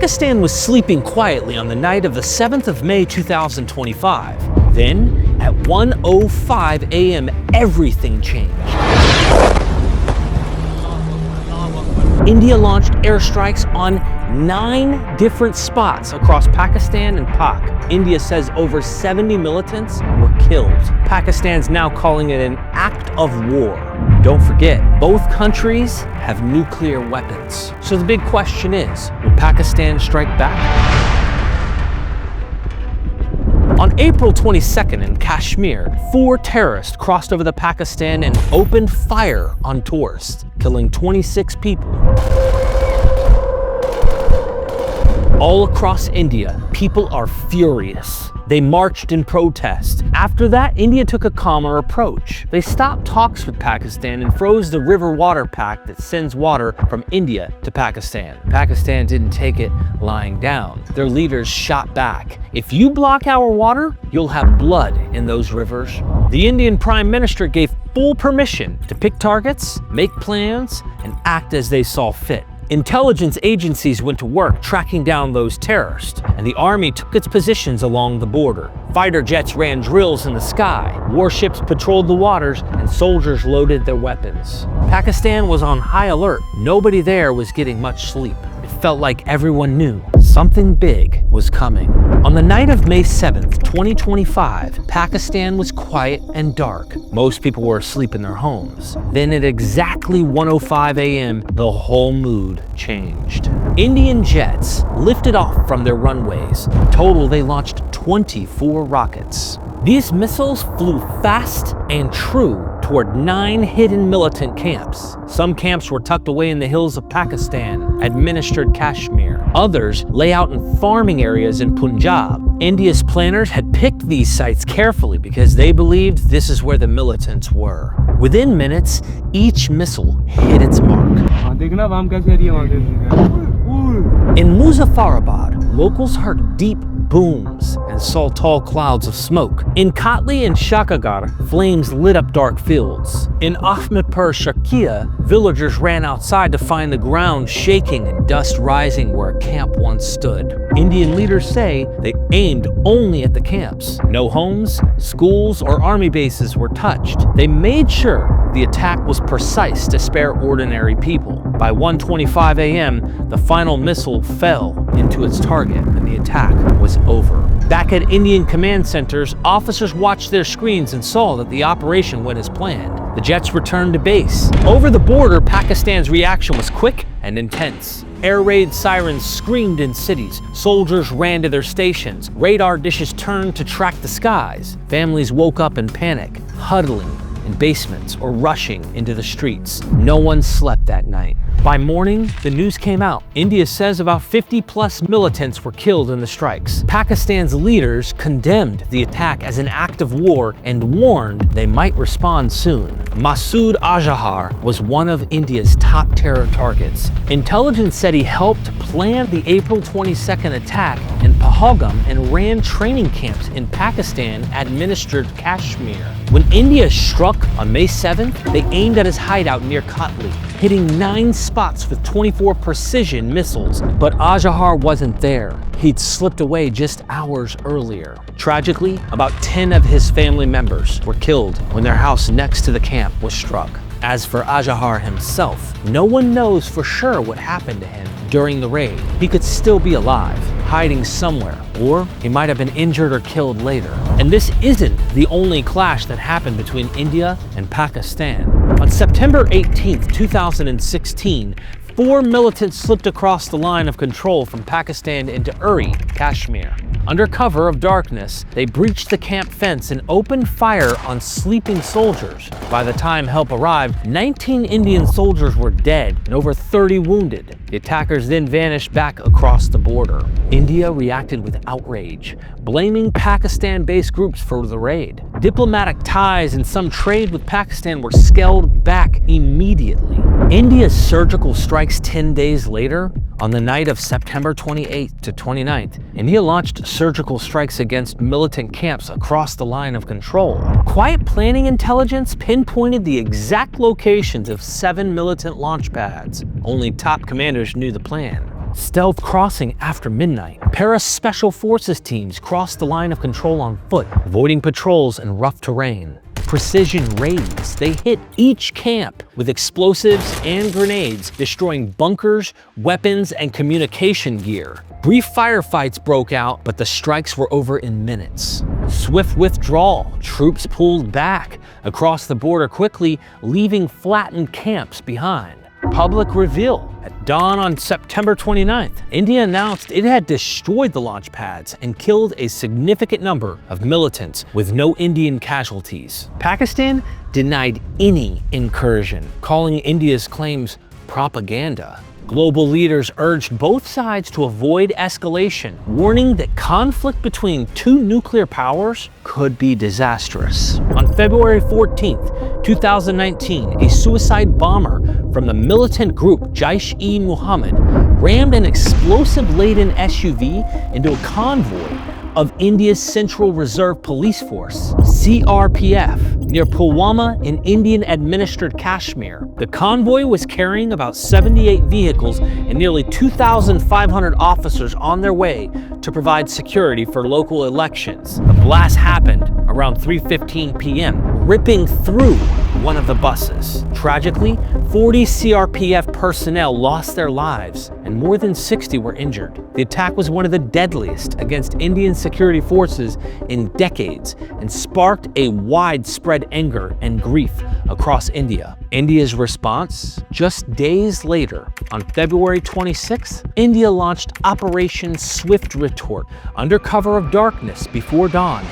Pakistan was sleeping quietly on the night of the 7th of May 2025. Then, at 1:05 a.m., everything changed. India launched airstrikes on 9 different spots across Pakistan and Pak. India says over 70 militants were killed. Pakistan's now calling it an act of war. Don't forget, both countries have nuclear weapons. So the big question is, will Pakistan strike back? On April 22nd in Kashmir, 4 terrorists crossed over the Pakistan and opened fire on tourists, killing 26 people. All across India, people are furious. They marched in protest. After that, India took a calmer approach. They stopped talks with Pakistan and froze the river water pact that sends water from India to Pakistan. Pakistan didn't take it lying down. Their leaders shot back. If you block our water, you'll have blood in those rivers. The Indian Prime Minister gave full permission to pick targets, make plans, and act as they saw fit. Intelligence agencies went to work tracking down those terrorists, and the army took its positions along the border. Fighter jets ran drills in the sky, warships patrolled the waters, and soldiers loaded their weapons. Pakistan was on high alert. Nobody there was getting much sleep. It felt like everyone knew something big was coming. On the night of May 7th, 2025, Pakistan was quiet and dark. Most people were asleep in their homes. Then at exactly 1:05 a.m., the whole mood changed. Indian jets lifted off from their runways. In total, they launched 24 rockets. These missiles flew fast and true toward 9 hidden militant camps. Some camps were tucked away in the hills of Pakistan, administered Kashmir. Others lay out in farming areas in Punjab. India's planners had picked these sites carefully because they believed this is where the militants were. Within minutes, each missile hit its mark. In Muzaffarabad, locals heard deep booms and saw tall clouds of smoke. In Kotli and Shakagar, flames lit up dark fields. In Ahmedpur Shakia, villagers ran outside to find the ground shaking and dust rising where a camp once stood. Indian leaders say they aimed only at the camps. No homes, schools, or army bases were touched. They made sure the attack was precise to spare ordinary people. By 1:25 a.m., the final missile fell into its target and the attack was over. Back at Indian command centers, officers watched their screens and saw that the operation went as planned. The jets returned to base. Over the border, Pakistan's reaction was quick and intense. Air raid sirens screamed in cities. Soldiers ran to their stations. Radar dishes turned to track the skies. Families woke up in panic, huddling in basements or rushing into the streets. No one slept that night. By morning, the news came out. India says about 50+ militants were killed in the strikes. Pakistan's leaders condemned the attack as an act of war and warned they might respond soon. Masood Azhar was one of India's top terror targets. Intelligence said he helped plan the April 22nd attack in Pahalgam and ran training camps in Pakistan-administered Kashmir. When India struck on May 7th, they aimed at his hideout near Kotli, hitting 9 spots with 24 precision missiles. But Azhar wasn't there. He'd slipped away just hours earlier. Tragically, about 10 of his family members were killed when their house next to the camp was struck. As for Azhar himself, no one knows for sure what happened to him during the raid. He could still be alive, hiding somewhere, or he might have been injured or killed later. And this isn't the only clash that happened between India and Pakistan. On September 18th, 2016, 4 militants slipped across the line of control from Pakistan into Uri, Kashmir. Under cover of darkness, they breached the camp fence and opened fire on sleeping soldiers. By the time help arrived, 19 Indian soldiers were dead and over 30 wounded. The attackers then vanished back across the border. India reacted with outrage, blaming Pakistan-based groups for the raid. Diplomatic ties and some trade with Pakistan were scaled back immediately. India's surgical strikes 10 days later, on the night of September 28th to 29th, India launched surgical strikes against militant camps across the line of control. Quiet planning intelligence pinpointed the exact locations of 7 militant launch pads. Only top commanders knew the plan. stealth crossing after midnight. Para Special Forces teams crossed the line of control on foot, avoiding patrols in rough terrain. Precision raids. They hit each camp with explosives and grenades, destroying bunkers, weapons, and communication gear. Brief firefights broke out, but the strikes were over in minutes. Swift withdrawal. Troops pulled back across the border quickly, leaving flattened camps behind. Public reveal. At dawn on September 29th, India announced it had destroyed the launch pads and killed a significant number of militants with no Indian casualties. Pakistan denied any incursion, calling India's claims propaganda. Global leaders urged both sides to avoid escalation, warning that conflict between two nuclear powers could be disastrous. On February 14th, 2019, a suicide bomber from the militant group Jaish-e-Mohammed rammed an explosive-laden SUV into a convoy of India's Central Reserve Police Force, CRPF, near Pulwama in Indian-administered Kashmir. The convoy was carrying about 78 vehicles and nearly 2,500 officers on their way to provide security for local elections. The blast happened around 3:15 p.m., ripping through one of the buses. Tragically, 40 CRPF personnel lost their lives and more than 60 were injured. The attack was one of the deadliest against Indian security forces in decades and sparked a widespread anger and grief across India. India's response? Just days later, on February 26th, India launched Operation Swift Retort. Under cover of darkness before dawn,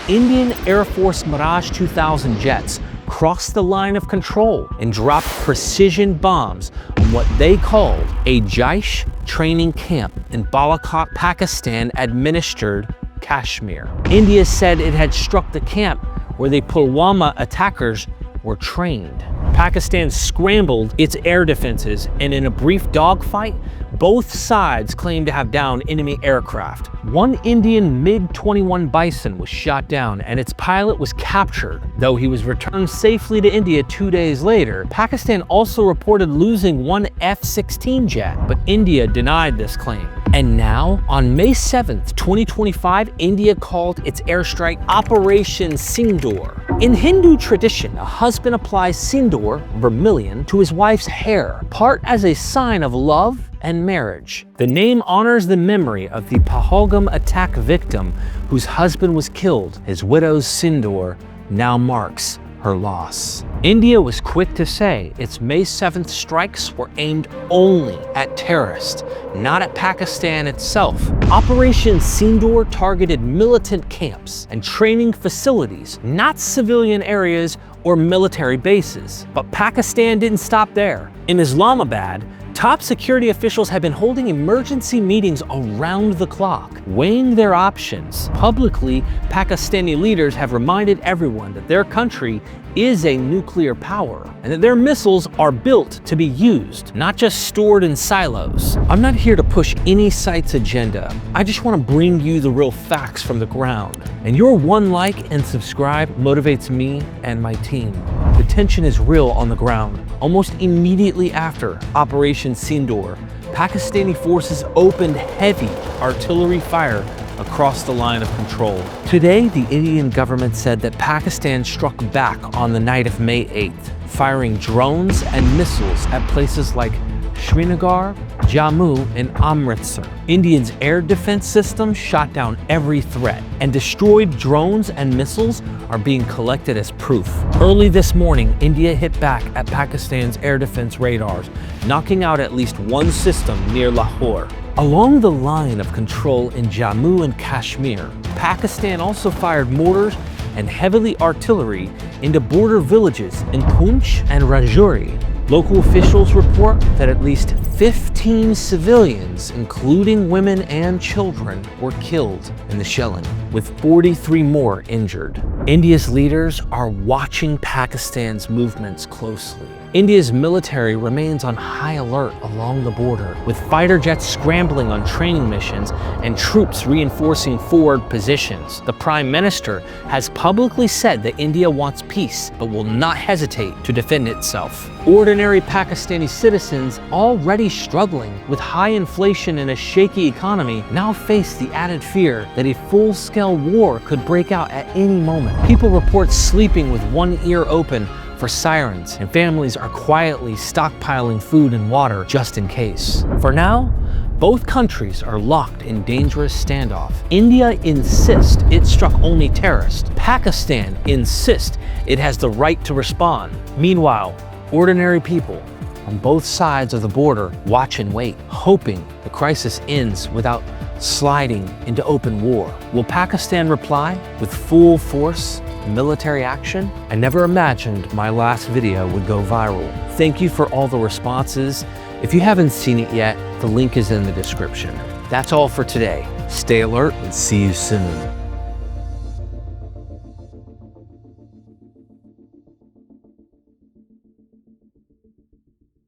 Indian Air Force Mirage 2000 jets crossed the line of control and dropped precision bombs on what they called a Jaish training camp in Balakot, Pakistan-administered Kashmir. India said it had struck the camp where the Pulwama attackers were trained. Pakistan scrambled its air defenses, and in a brief dogfight, both sides claimed to have downed enemy aircraft. One Indian MiG-21 Bison was shot down and its pilot was captured, though he was returned safely to India 2 days later. Pakistan also reported losing one F-16 jet, but India denied this claim. And now, on May 7th, 2025, India called its airstrike Operation Sindoor. In Hindu tradition, a husband applies sindoor, vermilion, to his wife's hair, part as a sign of love and marriage. The name honors the memory of the Pahalgam attack victim whose husband was killed. His widow's sindoor now marks her loss. India was quick to say its May 7th strikes were aimed only at terrorists, not at Pakistan itself. Operation Sindoor targeted militant camps and training facilities, not civilian areas or military bases. But Pakistan didn't stop there. In Islamabad, top security officials have been holding emergency meetings around the clock, weighing their options. Publicly, Pakistani leaders have reminded everyone that their country is a nuclear power and that their missiles are built to be used, not just stored in silos. I'm not here to push any site's agenda. I just want to bring you the real facts from the ground. And your one like and subscribe motivates me and my team. The tension is real on the ground. Almost immediately after Operation Sindoor, Pakistani forces opened heavy artillery fire across the line of control. Today, the Indian government said that Pakistan struck back on the night of May 8th, firing drones and missiles at places like Srinagar, Jammu, and Amritsar. India's air defense system shot down every threat, and destroyed drones and missiles are being collected as proof. Early this morning, India hit back at Pakistan's air defense radars, knocking out at least one system near Lahore. Along the line of control in Jammu and Kashmir, Pakistan also fired mortars and heavy artillery into border villages in Poonch and Rajouri. Local officials report that at least 15 civilians, including women and children, were killed in the shelling, with 43 more injured. India's leaders are watching Pakistan's movements closely. India's military remains on high alert along the border, with fighter jets scrambling on training missions and troops reinforcing forward positions. The Prime Minister has publicly said that India wants peace, but will not hesitate to defend itself. Ordinary Pakistani citizens, already struggling with high inflation and a shaky economy, now face the added fear that a full-scale war could break out at any moment. People report sleeping with one ear open for sirens, and families are quietly stockpiling food and water just in case. For now, both countries are locked in dangerous standoff. India insists it struck only terrorists. Pakistan insists it has the right to respond. Meanwhile, ordinary people on both sides of the border watch and wait, hoping the crisis ends without sliding into open war. Will Pakistan reply with full force military action? I never imagined my last video would go viral. Thank you for all the responses. If you haven't seen it yet, the link is in the description. That's all for today. Stay alert and see you soon.